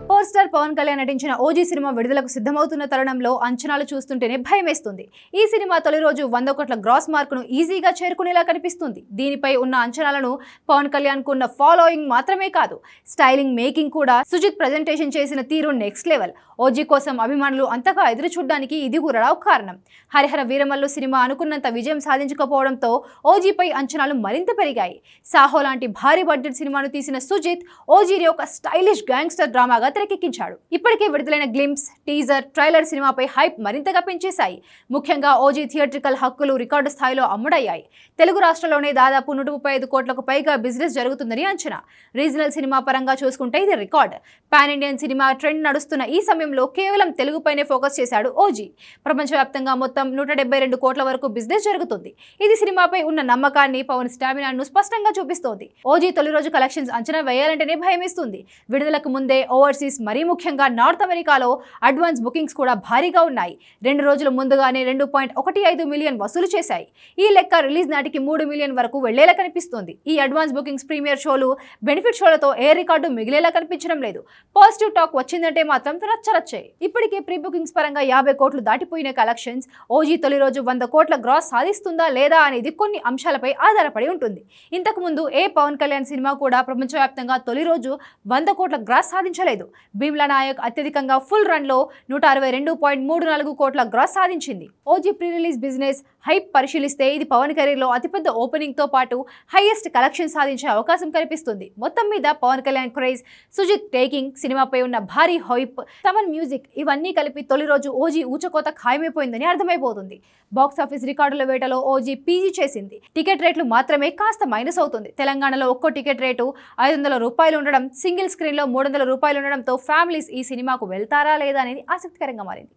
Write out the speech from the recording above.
Power star Pawan Kalyan నటించిన OG cinema విడుదలకు సిద్ధమవుతున్న తరుణంలో అంచనాలు చూస్తుంటేనే భయమేస్తుంది. ఈ సినిమా తొలి రోజు 100 కోట్ల గ్రాస్ మార్కును ఈజీగా చేరుకునేలా కనిపిస్తుంది. దీనిపై ఉన్న అంచనాలను పవన్ కళ్యాణ్ కు ఉన్న ఫాలోయింగ్ మాత్రమే కాదు, స్టైలింగ్ మేకింగ్ కూడా సుజిత్ ప్రజెంటేషన్ చేసిన తీరు నెక్స్ట్ లెవెల్. ఓజీ కోసం అభిమానులు అంతగా ఎదురు చూడడానికి ఇది కూడా కారణం. హరిహర వీరమల్లు సినిమా అనుకున్నంత విజయం సాధించకపోవడంతో ఓజీపై అంచనాలు మరింత పెరిగాయి. సాహో లాంటి భారీ బడ్జెట్ సినిమాను తీసిన సుజిత్ ఓజీని ఒక స్టైలిష్ గ్యాంగ్స్టర్ డ్రామాగా తెరకెక్కించాడు. ఇప్పటికే విడుదలైన గ్లింప్స్, టీజర్, ట్రైలర్ సినిమాపై హైప్ మరింతగా పెంచేశాయి. ముఖ్యంగా ఓజీ థియేట్రికల్ హక్కులు రికార్డు స్థాయిలో అమ్ముడయ్యాయి. తెలుగు రాష్ట్రాల్లోనే దాదాపు 135 కోట్లకు పైగా బిజినెస్ జరుగుతుందని అంచనా. రీజనల్ సినిమా పరంగా చూసుకుంటే ఇది record. Pan Indian cinema trend నడుస్తున్న ఈ సమయంలో కేవలం తెలుగుపైనే ఫోకస్ చేశాడు ఓజీ. ప్రపంచవ్యాప్తంగా మొత్తం 172 కోట్ల వరకు బిజినెస్ జరుగుతుంది. ఇది సినిమాపై ఉన్న నమ్మకాన్ని, పవన్ స్టామినాను స్పష్టంగా చూపిస్తోంది. ఓజీ తొలి రోజు కలెక్షన్స్ అంచనా వేయాలంటేనే భయమేస్తుంది. విడుదలకు ముందే ఓవర్సీస్, మరీ ముఖ్యంగా నార్త్ అమెరికాలో అడ్వాన్స్ బుకింగ్స్ కూడా భారీగా ఉన్నాయి. 2 రోజుల ముందుగానే 2.15 మిలియన్ వసూలు చేశాయి. ఈ లెక్క రిలీజ్ నాటికి 3 మిలియన్ వరకు వెళ్లేలా కనిపిస్తోంది. ఈ అడ్వాన్స్ బుకింగ్స్ ప్రీమియర్ షోలు, బెనిఫిట్ షోలతో ఏ రికార్డు మిగిలేలా కనిపించడం లేదు. పాజిటివ్ టాక్ వచ్చిందంటే మాత్రం రచ్చరచ్చాయి. ఇప్పటికే ప్రీ బుకింగ్స్ పరంగా 50 కోట్లు దాటిపోయిన కలెక్షన్స్. ఓజీ తొలి రోజు 100 కోట్ల గ్రాస్ సాధిస్తుందా లేదా అనేది కొన్ని అంశాలపై ఆధారపడి ఉంటుంది. ఇంతకు ముందు ఏ పవన్ కళ్యాణ్ సినిమా కూడా ప్రపంచవ్యాప్తంగా తొలి రోజు 100 కోట్ల గ్రాస్ సాధించలేదు. భీమ్లా నాయక్ అత్యధికంగా ఫుల్ రన్ లో 162.34 కోట్ల గ్రాస్ సాధించింది. OG pre release business hype పరిశీలిస్తే ఇది పవన్ కెరీర్ లో అతిపెద్ద ఓపెనింగ్ తో పాటు హైయెస్ట్ కలెక్షన్ సాధించే అవకాశం కనిపిస్తుంది. మొత్తం మీద పవన్ కళ్యాణ్ క్రేజ్, సుజిత్ టేకింగ్, సినిమాపై ఉన్న భారీ హైప్, తమన్ మ్యూజిక్ ఇవన్నీ కలిపి తొలి రోజు ఓజీ ఊచకోత ఖాయమైపోయిందని అర్థమైపోతుంది. బాక్సాఫీస్ రికార్డుల వేటలో ఓజీ పీజీ చేసింది. టికెట్ రేట్లు మాత్రమే కాస్త మైనస్ అవుతుంది. తెలంగాణలో ఒక్కో టికెట్ రేటు 500 రూపాయలు ఉండడం, సింగిల్ స్క్రీన్ లో 300 రూపాయలు ఉండడంతో ఫ్యామిలీస్ ఈ సినిమాకు వెళ్తారా లేదా అనేది ఆసక్తికరంగా మారింది.